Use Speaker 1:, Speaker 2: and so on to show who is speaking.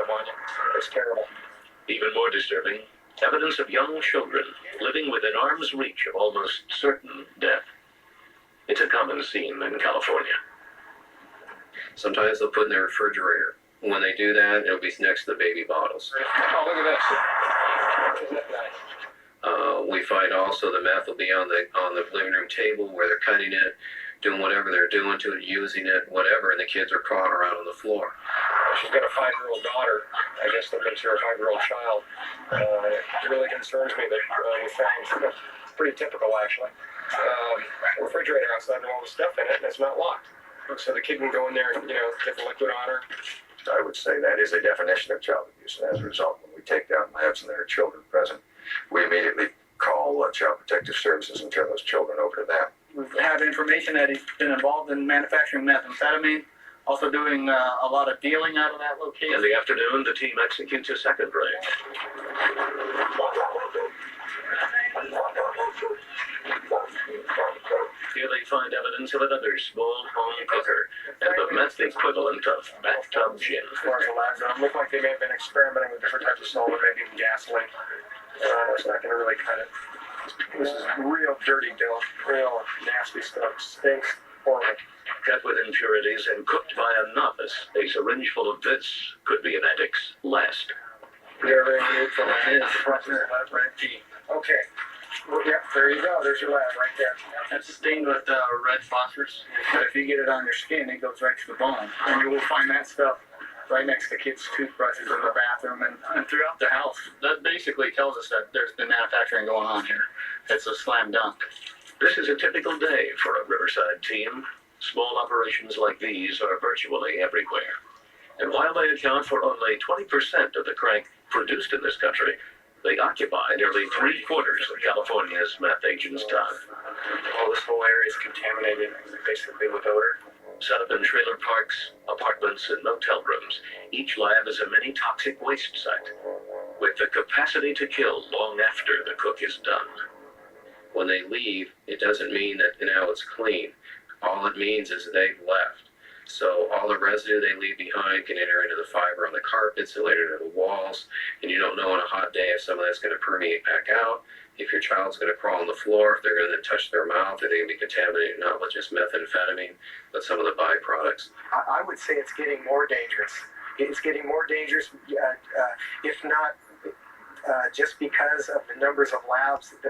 Speaker 1: them on you. It's terrible.
Speaker 2: Even more disturbing, evidence of young children living within arm's reach of almost certain death. It's a common scene in California.
Speaker 3: Sometimes they'll put in their refrigerator. When they do that, it'll be next to the baby bottles.
Speaker 1: Oh, look at this. Isn't that nice?
Speaker 3: We find also the meth will be on the living room table where they're cutting it, doing whatever they're doing to it, using it, whatever, and the kids are crawling around on the floor.
Speaker 1: She's got a 5-year-old daughter. I guess that makes her a 5-year-old child. It really concerns me that we found, it's pretty typical actually, a refrigerator outside with all the stuff in it, and it's not locked. So the kid can go in there and, get the liquid on her.
Speaker 4: I would say that is a definition of child abuse, and as a result, when we take down labs and there are children present, we immediately call Child Protective Services and turn those children over to them.
Speaker 5: We have information that he's been involved in manufacturing methamphetamine, also doing a lot of dealing out of that location.
Speaker 2: In the afternoon, the team executes a second raid. Here they find evidence of another small home cooker and the meth equivalent of bathtub gin.
Speaker 1: As far as the labs go, it looked like they may have been experimenting with different types of solvent, maybe even gasoline. It's not going to really cut it. This is real dirty dough, real nasty stuff. Stinks horrible.
Speaker 2: Cut with impurities and cooked by a novice, a syringe full of this could be an addict's last.
Speaker 1: You're very good for lab right key. Okay. Well, yeah, there you go. There's your lab right there.
Speaker 5: That's stained with red phosphorus, but if you get it on your skin, it goes right to the bone. And you will find that stuff right next to kids' toothbrushes in the bathroom and throughout the house. That basically tells us that there's been manufacturing going on here. It's a slam dunk.
Speaker 2: This is a typical day for a Riverside team. Small operations like these are virtually everywhere. And while they account for only 20% of the crank produced in this country, they occupy nearly 3/4 of California's meth agents' time.
Speaker 1: Well, this whole area is contaminated basically with odor.
Speaker 2: Set up in trailer parks, apartments, and motel rooms, each lab is a mini toxic waste site, with the capacity to kill long after the cook is done.
Speaker 3: When they leave, it doesn't mean that now it's clean. All it means is they've left. So all the residue they leave behind can enter into the fiber on the carpets, it'll enter into the walls, and you don't know on a hot day if some of that's going to permeate back out, if your child's going to crawl on the floor, if they're going to touch their mouth, if they're going to be contaminated not with just methamphetamine, but some of the byproducts.
Speaker 6: I would say it's getting more dangerous. It's getting more dangerous, if not just because of the numbers of labs that